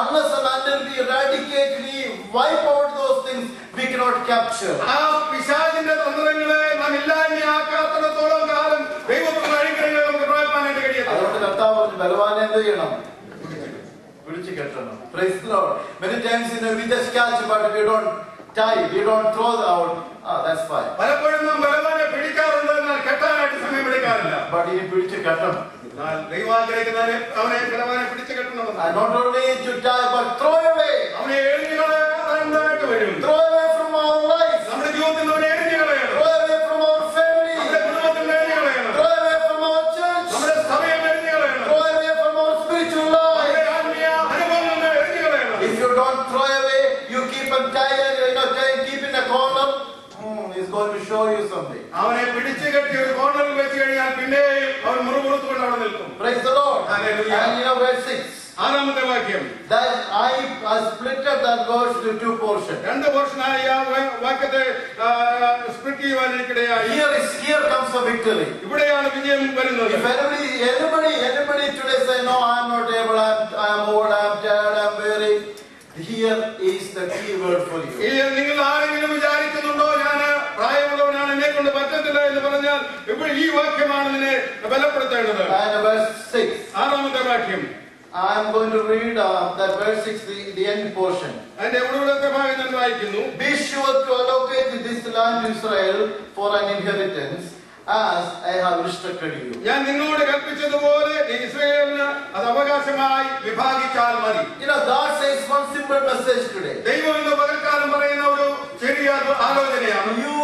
Unless and until we eradicately wipe out those things, we cannot capture. ആ പിശാചിന്റെ തന്ത്രങ്ങളെ നാം ഇല്ലായ്മയാക്കാത്തിടത്തോളം കാലം ദൈവത്തിന്റെ അനുഗ്രഹങ്ങൾ നമുക്ക് പ്രാപിക്കാനായിട്ട് കഴിയത്തില്ല. അതുകൊണ്ട് കർത്താവ് ബലവാനെ എന്ത് ചെയ്യണം? പിടിച്ചു കെട്ടണം. Praise the Lord. Many times we just catch, but we don't tie, we don't throw out. That's fine. പലപ്പോഴും നാം ബലവാനെ പിടിക്കാറുണ്ട്, എന്നാൽ കെട്ടാനായിട്ട് സമയം എടുക്കാറില്ല. But ഇനി പിടിച്ചു കെട്ടണം. ദൈവം ആഗ്രഹിക്കുന്നവരെ അവനെ ബലവാനെ പിടിച്ചു കെട്ടണം. Not only to tie, but throw away. അവനെ എഴുതികളായിട്ട് വരും. Throw away from our lives. നമ്മുടെ ജീവിതത്തിൽ അവനെ എഴുതികളയാണ്. Throw away from our family. നമ്മുടെ കുടുംബത്തിൽ എഴുതികളയാണ്. Throw away from our church. നമ്മുടെ സഭയിൽ എഴുതികളയാണ്. Throw away from our spiritual life. നമ്മുടെ ആത്മീയ അനുഭവങ്ങൾ എഴുതികളയാണ്. If you don't throw away, you keep and tie and keep in a corner. He's going to show you something. അവനെ പിടിച്ചു കെട്ടി ഒരു കോർണറിൽ വെച്ച് കഴിഞ്ഞാൽ പിന്നെയും അവൻ മുറുമുറുത്തുകൊണ്ട് അവിടെ നിൽക്കും. Praise the Lord. Hallelujah. And verse 6. 6-ാമത്തെ വാക്യം. That I splitted that verse to 2 portions. 2 പോർഷനായി ആ വാക്യത്തെ സ്പ്ലിറ്റ് ചെയ്യുവാൻ എനിക്കിടയായി. Here comes the victory. ഇവിടെയാണ് വിജയം വരുന്നത്. If anybody today say, no, I am not able, I am old, I am tired, I am weary. Here is the key word for you. നിങ്ങൾ ആരെങ്കിലും വിചാരിക്കുന്നുണ്ടോ ഞാൻ പ്രായമുള്ളവനാണ്, എന്നെ കൊണ്ട് പറ്റത്തില്ല എന്ന് പറഞ്ഞാൽ ഇപ്പോൾ ഈ വാക്യമാണ് നിന്നെ ബലപ്പെടുത്തേണ്ടത്. And verse 6. 6-ാമത്തെ വാക്യം. I am going to read that verse 6, the end portion. അതിന്റെ ഒടുവിലത്തെ ഭാഗം ഞാൻ വായിക്കുന്നു. Be sure to allocate this land to Israel for an inheritance, as I have instructed you. ഞാൻ നിന്നോട് കൽപ്പിച്ചതുപോലെ ഇസ്രായേലിന് അത് അവകാശമായി വിഭാഗിച്ചാൽ മതി. God says one simple message today. ദൈവം ഇന്ന് പകൽക്കാലം പറയുന്ന ഒരു ചെറിയ ആലോചനയാണ്. You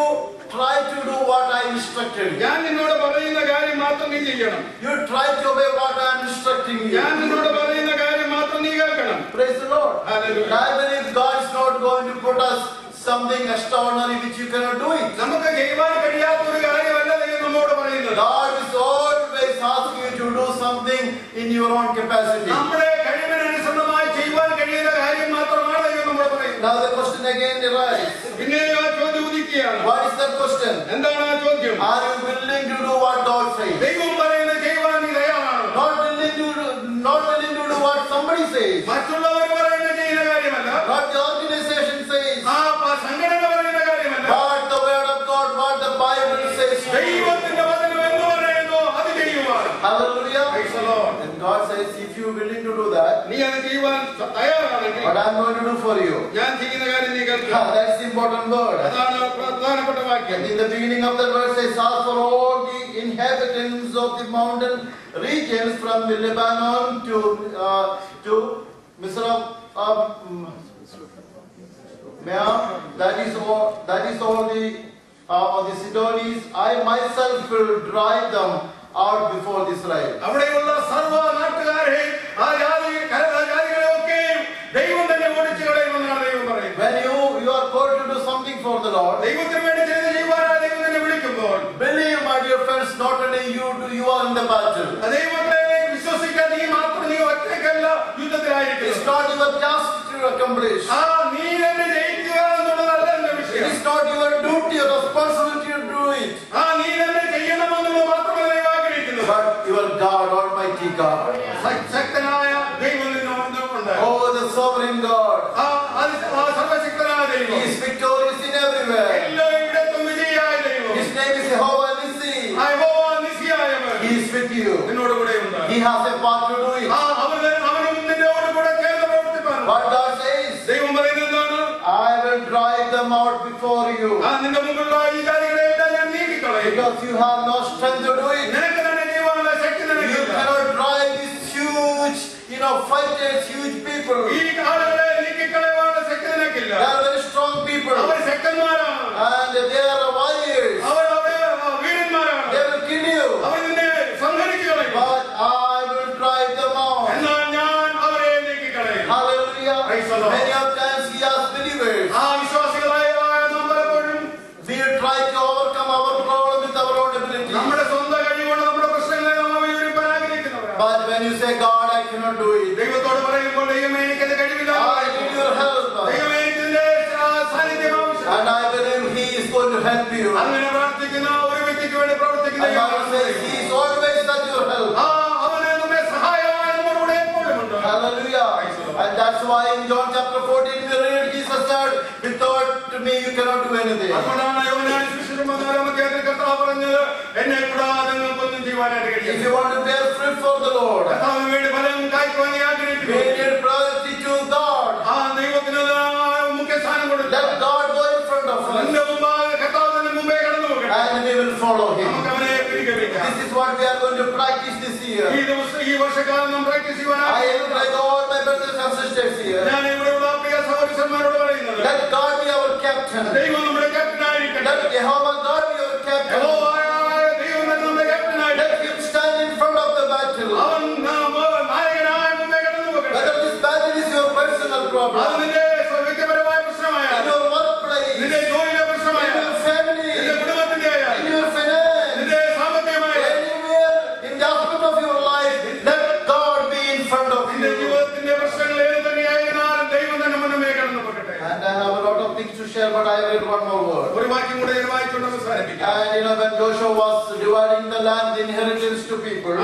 try to do what I instructed you. ഞാൻ നിന്നോട് പറയുന്ന കാര്യം മാത്രം നീ ചെയ്യണം. You try to obey what I am instructing you. ഞാൻ നിന്നോട് പറയുന്ന കാര്യം മാത്രം നീ കേൾക്കണം. Praise the Lord. Hallelujah. I believe God is not going to put us something extraordinary which you cannot do it. നമുക്ക് ചെയ്യുവാൻ കഴിയാത്ത ഒരു കാര്യമല്ല ദൈവം നമ്മോട് പറയുന്നത്. God is always asking you to do something in your own capacity. നമ്മുടെ കഴിവിനനുസൃതമായി ചെയ്യുവാൻ കഴിയുന്ന കാര്യം മാത്രമാണ് ദൈവം നമ്മോട് പറയുന്നത്. Now the question again arises. പിന്നെ ആ ചോദ്യം ഉദിക്കുകയാണ്. What is that question? എന്താണ് ആ ചോദ്യം? Are you willing to do what God says? ദൈവം പറയുന്നത് ചെയ്യുവാൻ നീ തയ്യാറാണോ? Not willing to do what somebody says. മറ്റുള്ളവർ പറയുന്ന ചെയ്യുന്ന കാര്യമല്ല. What the organization says. ആ സംഘടന പറയുന്ന കാര്യമല്ല. What the word of God, what the Bible says. ദൈവത്തിന്റെ വചനം എന്ന് പറയുന്നു അത് ചെയ്യുവാൻ. Hallelujah. Praise the Lord. And God says, if you are willing to do that, നീ അത് ചെയ്യുവാൻ തയ്യാറാണെങ്കിൽ what I am going to do for you. ഞാൻ ചെയ്യുന്ന കാര്യം നീ കേൾക്കുക. That's the important word. അതാണ് പ്രധാനപ്പെട്ട വാക്യം. And in the beginning of the verse says, ask for all the inhabitants of the mountain regions from the Lebanon to Mizraim. That is all the Sidonians. I myself will drive them out before Israel. അവിടെയുള്ള സർവ്വ നാട്ടുകാരെയും ആ ജാതികളെയൊക്കെയും ദൈവം തന്നെ ഓടിച്ചു കളയുമെന്നാണ് ദൈവം പറയുന്നത്. When you are called to do something for the Lord, ദൈവത്തെ വിശ്വസിക്കാൻ നീ മാത്രം, നീ ഒറ്റയ്ക്കല്ല യുദ്ധത്തിലായിരിക്കും. It's not your task to accomplish. നീ എന്നെ ജയിക്കുക എന്നുള്ളതല്ല എന്റെ വിഷയം. It is not your duty or responsibility to do it. നീ എന്നെ ചെയ്യണമെന്നുള്ളത് മാത്രമല്ല ദൈവം ആഗ്രഹിക്കുന്നത്. But your God, Almighty God. ശക്തനായ ദൈവം നിന്നുണ്ട്. Oh, the sovereign God. സർവശക്തനായ ദൈവം. He is victorious in everywhere. എല്ലായിടത്തും വിജയിയായ ദൈവം. His name is Jehovah Nissi. യഹോവ നിസ്സിയായവൻ. He is with you. നിന്നോട് കൂടെയുണ്ട്. He has a part to do it. അവനും നിന്നോട് കൂടെ ചേർന്ന് പ്രവർത്തിപ്പാൻ. What God says, ദൈവം പറയുന്നത് എന്താണ്? I will drive them out before you. നിന്റെ മുമ്പിലുള്ള ഈ ജാതികളെ എല്ലാം ഞാൻ നീക്കിക്കളയും. Because you have no strength to do it. നിനക്ക് തന്നെ ചെയ്യുവാനുള്ള ശക്തി You നിനക്കില്ല. cannot drive these huge, fighters, huge people. ഈ ആളുകളെ നീക്കിക്കളയുവാനുള്ള ശക്തി നിനക്കില്ല. They are very strong people. Our ശക്തന്മാരാണ്. And they are warriors. Our വീരന്മാരാണ്. They will kill you. അവർ നിന്നെ സംഹരിച്ചു കളയും. But I will drive them out. എന്നാൽ ഞാൻ അവരെ നീക്കിക്കളയും. Hallelujah. Praise the Lord. Many of times we as believers, വിശ്വാസികളായ നാം പലപ്പോഴും we try to overcome our problem with our own ability. നമ്മുടെ സ്വന്തം കഴിവുകൊണ്ട് നമ്മുടെ പ്രശ്നങ്ങളെ നാം അഭിമുഖീകരിക്കാൻ ആഗ്രഹിക്കുന്നവരാണ്. But when you say, God, I cannot do it. ദൈവത്തോട് പറയുമ്പോൾ ദൈവമേ എനിക്കത് കഴിവില്ല. I need your help. ദൈവമേ എനിക്ക് നിന്റെ സാന്നിധ്യം ആവശ്യമാണ്. And I believe He is going to help you. അങ്ങനെ പ്രാർത്ഥിക്കുന്ന ഒരു വ്യക്തിക്ക് വേണ്ടി പ്രവർത്തിക്കുന്ന And God says He is always at your help. അവന് നമ്മെ സഹായമായി നമ്മുടെ കൂടെ എപ്പോഴും ഉണ്ട്. Hallelujah. And that's why in John chapter 14 we read Jesus said, without me you cannot do anything. അതുകൊണ്ടാണ് യോഹന്നാൻ സുവിശേഷം 14-ാം അധ്യായത്തിൽ കർത്താവ് പറഞ്ഞത്, എന്നെ കൂടാതെ നിങ്ങൾക്കൊന്നും ചെയ്യുവാനായിട്ട് If കഴിയില്ല. you want to bear fruit for the Lord, കർത്താവിന് വേണ്ടി ഫലം കായ്ക്കുവാൻ നീ we ആഗ്രഹിക്കുന്നു. need priority to God. ദൈവത്തിന് മുഖ്യ സ്ഥാനം കൊടുക്കുക. Let God go in front of us. നിന്റെ മുമ്പാകെ കർത്താവിന്റെ മുമ്പേ കടന്നു പോകട്ടെ. And we will follow Him. നമുക്ക് അവനെ പിരികവിക്കാം. This is what we are going to practice this year. ഈ വർഷക്കാലം നാം പ്രാക്ടീസ് I ചെയ്യുവാനായി invite all my brothers and sisters here. ഞാൻ ഇവിടെയുള്ള പ്രിയ സഹോദരന്മാരോട് പറയുന്നത്, Let God be our captain. ദൈവം നമ്മുടെ ക്യാപ്റ്റനായിരിക്കട്ടെ. Let Jehovah God be our captain. യഹോവയായ ദൈവം തന്നെ നമ്മുടെ ക്യാപ്റ്റനായിരിക്കട്ടെ. Let Him stand in front of the battle. അവൻ നായകനായ മുമ്പേ കടന്നു പോകട്ടെ. Whether this battle is your personal അത് problem, നിന്റെ വ്യക്തിപരമായ in പ്രശ്നമായാലും, your workplace, in നിന്റെ ജോലിയിലെ your പ്രശ്നമായാലും, family, നിന്റെ കുടുംബത്തിന്റെ in ആയാലും, your finance, നിന്റെ സാമ്പത്തികമായാലും, anywhere in the aspect of your life, let God be in front of നിന്റെ you. ജീവിതത്തിന്റെ പ്രശ്നങ്ങൾ ഏത് തന്നെയായിരുന്നാലും ദൈവം തന്നെ മുന്നമേ കടന്നു പോകട്ടെ. And I have a lot of things to share, but I will read one more word. ഒരു വാക്യം കൂടെ ഞാൻ വായിച്ചുകൊണ്ട് അവസാനിപ്പിക്കാം. And when Joshua was dividing the land, the inheritance to people,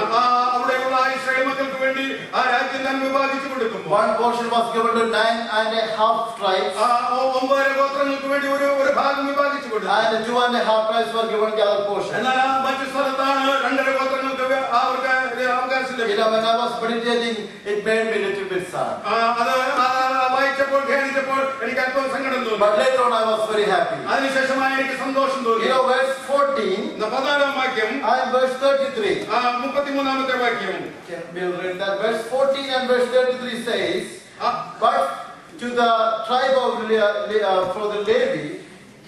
അവിടെയുള്ള ഇസ്രായേൽ മക്കൾക്ക് വേണ്ടി ആ രാജ്യം താൻ വിഭാഗിച്ചു കൊടുക്കുമ്പോൾ one portion was given to 9.5 tribes, 9 ഗോത്രങ്ങൾക്ക് വേണ്ടി ഒരു ഭാഗം വിഭാഗിച്ചു കൊടുത്തു. and 2.5 tribes were given the other portion. എന്നാൽ മറ്റു സ്ഥലത്താണ് 2.5 ഗോത്രങ്ങൾക്ക് അവർക്ക് അവകാശം ലഭിച്ചത്. When I was meditating, it made me a little bit sad. അത് വായിച്ചപ്പോൾ ധ്യാനിച്ചപ്പോൾ എനിക്ക് അല്പം സങ്കടം തോന്നി. But later on, I was very happy. അതിനുശേഷമായി എനിക്ക് സന്തോഷം തോന്നി. Verse 14 14-ാം വാക്യം and verse 33. 33-ാമത്തെ വാക്യം. We'll read that. Verse 14 and verse 33 says, but to the tribe of for the Levi,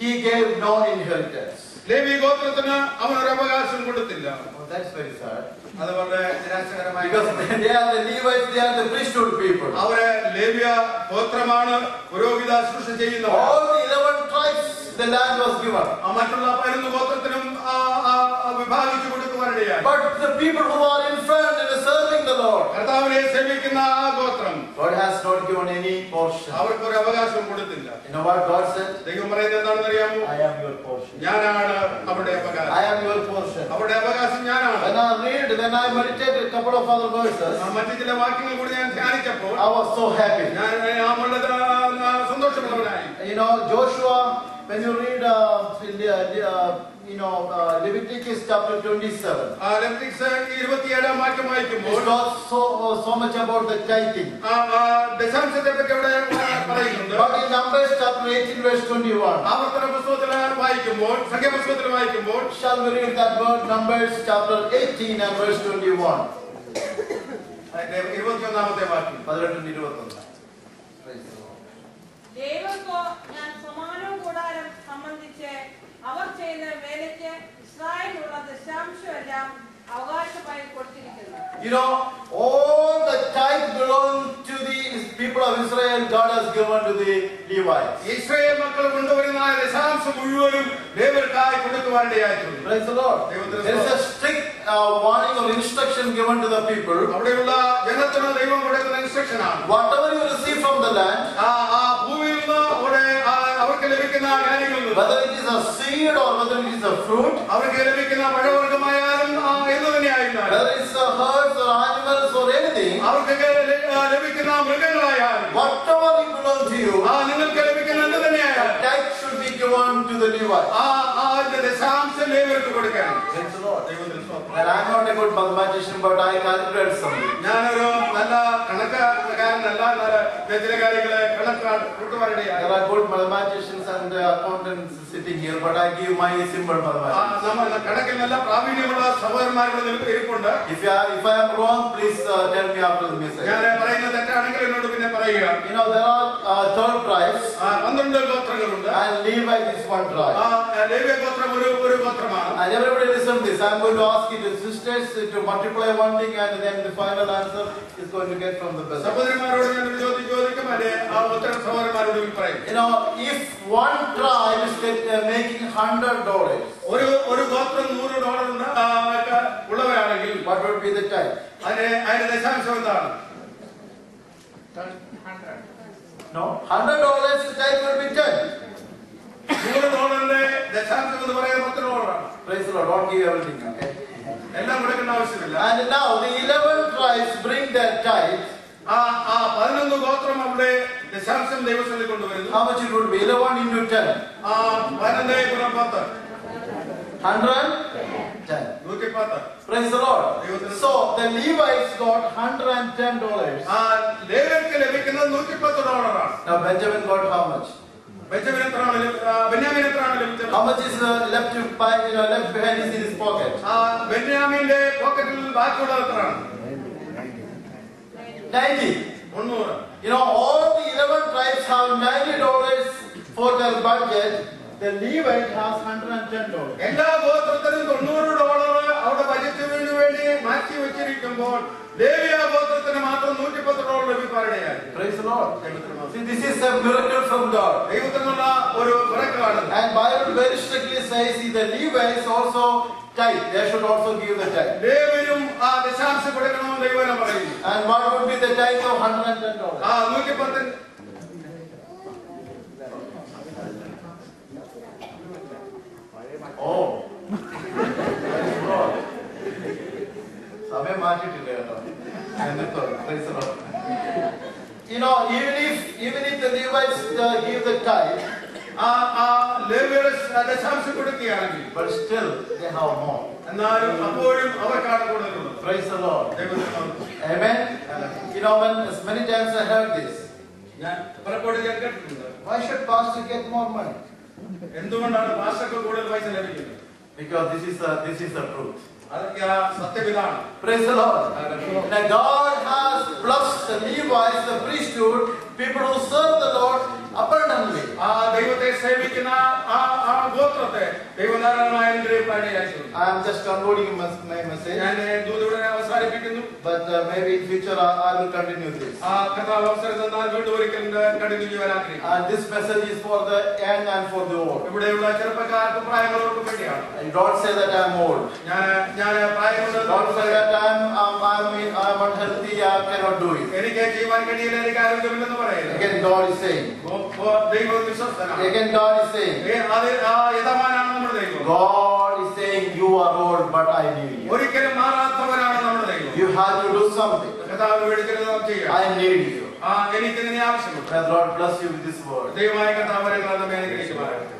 he gave no inheritance. Levi ഗോത്രത്തിന് അവനൊരു അവകാശം കൊടുത്തില്ല. Oh, that's very sad. അത് വളരെ നിരാശകരമായ, Because they are the Levites, they are the priesthood people. അവരെ ലേവ്യ ഗോത്രമാണ്, പുരോഹിത ശുശ്രൂഷ ചെയ്യുന്നവർ. All the 11 tribes, the land was given. മറ്റുള്ള 11 ഗോത്രത്തിനും വിഭാഗിച്ചു കൊടുക്കുവാനിടയായി. But the people who are in front and serving the Lord, കർത്താവിനെ സേവിക്കുന്ന ആ ഗോത്രം God has not given any portion. അവർക്കൊരു അവകാശം കൊടുത്തില്ല. You know what God said? ദൈവം പറയുന്നത് എന്താണെന്ന് അറിയാമോ? I am your portion. ഞാനാണ് അവരുടെ അവകാശം. I am your portion. അവരുടെ അവകാശം ഞാനാണ്. When I meditated a couple of other verses, മറ്റു ചില വാക്യങ്ങൾ കൂടി ഞാൻ ധ്യാനിച്ചപ്പോൾ I was so happy. ഞാൻ വളരെ സന്തോഷമുള്ളവനായി. Joshua, when you read Leviticus chapter 27, Leviticus 27-ാം വാക്യം വായിക്കുമ്പോൾ it talks so much about the tithing. ദശാംശത്തെ പറ്റി അവിടെ പറയുന്നുണ്ട്. But in Numbers chapter 18 verse 21, ആവർത്തന പുസ്തകത്തിൽ വായിക്കുമ്പോൾ, സംഖ്യാപുസ്തകത്തിൽ വായിക്കുമ്പോൾ, shall we read that word? Numbers chapter 18 and verse 21. 21-ാമത്തെ വാക്യം. 18-21. ദേവർക്കോ ഞാൻ സമാനവും കൂടാരം സംബന്ധിച്ച് അവർ ചെയ്യുന്ന വേലയ്ക്ക് ഇസ്രായേലിലുള്ള ദശാംശമെല്ലാം അവകാശമായി കൊടുത്തിരിക്കുന്നു. All the tithe belong to the people of Israel. God has given to the Levites. Israel മക്കൾ കൊണ്ടുവരുന്ന ദശാംശം മുഴുവനും ലേവ്യർക്കായി കൊടുക്കുവാനിടയായിട്ടുണ്ട്. Praise the Lord. There is a strict warning or instruction given to the people. അവിടെയുള്ള ജനത്തിന് ദൈവം കൊടുക്കുന്ന ഇൻസ്ട്രക്ഷൻ ആണ്. Whatever you receive from the land, ആ ഭൂമിയിൽ നിന്ന് അവിടെ അവർക്ക് ലഭിക്കുന്ന കാര്യങ്ങൾ, whether it is a seed or whether it is a fruit, അവർക്ക് ലഭിക്കുന്ന പഴവർഗമായാലും എന്ന് തന്നെയായിരുന്നാലും, whether it's a herds or animals or anything, അവർക്കൊക്കെ ലഭിക്കുന്ന മൃഗങ്ങളായാലും, whatever it belongs to you, നിങ്ങൾക്ക് ലഭിക്കുന്ന എന്ത് തന്നെയായാലും tithe should be given to the Levites. ദശാംശം ലേവ്യർക്ക് കൊടുക്കണം. Praise the Lord. And I'm not a good mathematician, but I calculate something. ഞാനൊരു നല്ല കണക്കുകാരനല്ല, നല്ല ചില കാര്യങ്ങളെ കൂട്ടുപാടിയാണ്. There are good mathematicians and accountants sitting here, but I give my simple mathematics. നമ്മൾ കണക്കിൽ നല്ല പ്രാവീണ്യമുള്ള സഹോദരന്മാരുടെ ഇരിപ്പുണ്ട്. If I am wrong, please tell me after the message. ഞാൻ പറയുന്നത് തെറ്റാണെങ്കിൽ എന്നോട് പിന്നെ പറയുക. You know, there are 12 tribes, 12 ഗോത്രങ്ങളുണ്ട്. and Levi is one tribe. ലേവ്യ ഗോത്രം ഒരു ഗോത്രമാണ്. And everybody listen to this. I'm going to ask you, the sisters, to multiply one thing, and then the final answer is going to get from the best. സഹോദരന്മാരോട് ഞാൻ ഒരു ചോദിക്കും, അതെ ആ ഉത്തരം സഹോദരന്മാരോട് പറയും. You know, if one tribe is making $100, ഒരു ഗോത്രം $100 ഉള്ളവരാണെങ്കിൽ what would be the tithe? അതിന്റെ ദശാംശം എന്താണ്? No, $100 the tithe will be 10. $100 ദശാംശം എന്ന് പറയുന്നത് $10. Praise the Lord. Don't give everything. Okay. എല്ലാം കൊടുക്കേണ്ട ആവശ്യമില്ല. And now the 11 tribes bring their tithe. 11 ഗോത്രം അവിടെ ദശാംശം ദൈവസന്നിധിയിൽ കൊണ്ടുവരുന്നു. How much it would be? 11 into 10. 11 ഗുണം 10. 110. 110. Praise the Lord. So the Levites got $110. ലേവ്യർക്ക് ലഭിക്കുന്നത് $110 ആണ്. Now Benjamin got how much? ബെന്യാമീൻ എത്രയാണ് ലഭിച്ചത്? How much is left behind is in his pocket? ബെന്യാമീന്റെ പോക്കറ്റിൽ ബാക്കിയുള്ളത് എത്രയാണ്? 90. 300. You know, all the 11 tribes have $90 for their budget. The Levite has $110. എല്ലാ ഗോത്രത്തിനും $90 അവരുടെ ബജറ്റിന് വേണ്ടി മാറ്റി വെച്ചിരിക്കുമ്പോൾ ലേവ്യ ഗോത്രത്തിന് മാത്രം $110 ലഭിക്കാനിടയായി. Praise the Lord. See, this is a miracle from God. ദൈവത്തിനുള്ള ഒരു മിറക്കിളാണ്. And Bible very strictly says the Levites also tithe. They should also give the tithe. ലേവ്യരും ദശാംശം കൊടുക്കണമെന്ന് ദൈവം പറയുന്നു. And what would be the tithe of $110? 110. Oh. Praise the Lord. സമയം മാറ്റിട്ടില്ല കേട്ടോ. Praise the Lord. You know, even if the Levites give the tithe, ലേവ്യര് ദശാംശം കൊടുക്കുകയാണെങ്കിൽ, but still they have more. എന്നാലും അപ്പോഴും അവർക്കാണ് കൂടുതലുള്ളത്. Praise the Lord. ദൈവത്തിന് Amen. You know, as many times I heard this. ഞാൻ പലപ്പോഴും ഞാൻ കേട്ടിട്ടുണ്ട്, Why should pastor get more money? എന്തുകൊണ്ടാണ് പാസ്റ്റർക്ക് കൂടുതൽ പൈസ ലഭിക്കുന്നത്? Because this is the truth. അതൊക്കെ സത്യം ഇതാണ്. Praise the Lord. Now God has blessed the Levites, the priesthood, people who serve the Lord abundantly. ദൈവത്തെ സേവിക്കുന്ന ആ ഗോത്രത്തെ ദൈവധാരാളമായ അനുഗ്രഹിക്കാനായിരുന്നു. I am just concluding my message. ഞാൻ ദൂതയുടെ അവസാനിപ്പിക്കുന്നു. But maybe in future I will continue this. കർത്താവ് അവസരം തന്നാൽ വീണ്ടും ഒരിക്കൽ കണ്ടിന്യൂ ചെയ്യാൻ ആഗ്രഹിക്കുന്നു. And this message is for the young and for the old. ഇവിടെയുള്ള ചെറുപ്പക്കാർക്ക് പ്രായമുള്ളവർക്ക് വേണ്ടിയാണ്. Don't say that I am old. ഞാൻ പ്രായമുള്ള, Don't say that I am unhealthy, I cannot do it. എനിക്ക് ചെയ്യാൻ കഴിയില്ല, എനിക്ക് ആരോഗ്യമില്ലെന്ന് പറയില്ല. Again God is saying. ദൈവം വിശ്വസ്തനാണ്. Again God is saying. യജമാനാണ് നമ്മുടെ ദൈവം. God is saying you are old, but I need you. ഒരിക്കലും മാറാത്തവനാണ് നമ്മുടെ ദൈവം. You have to do something. കർത്താവ് ഒരിക്കലും നാം ചെയ്യാം. I need you. എനിക്ക് ഇതിനെ ആവശ്യമുണ്ട്. May the Lord bless you with this word. ദൈവമായ കർത്താവ് നമ്മെ അനുഗ്രഹിക്കുമാറാകട്ടെ.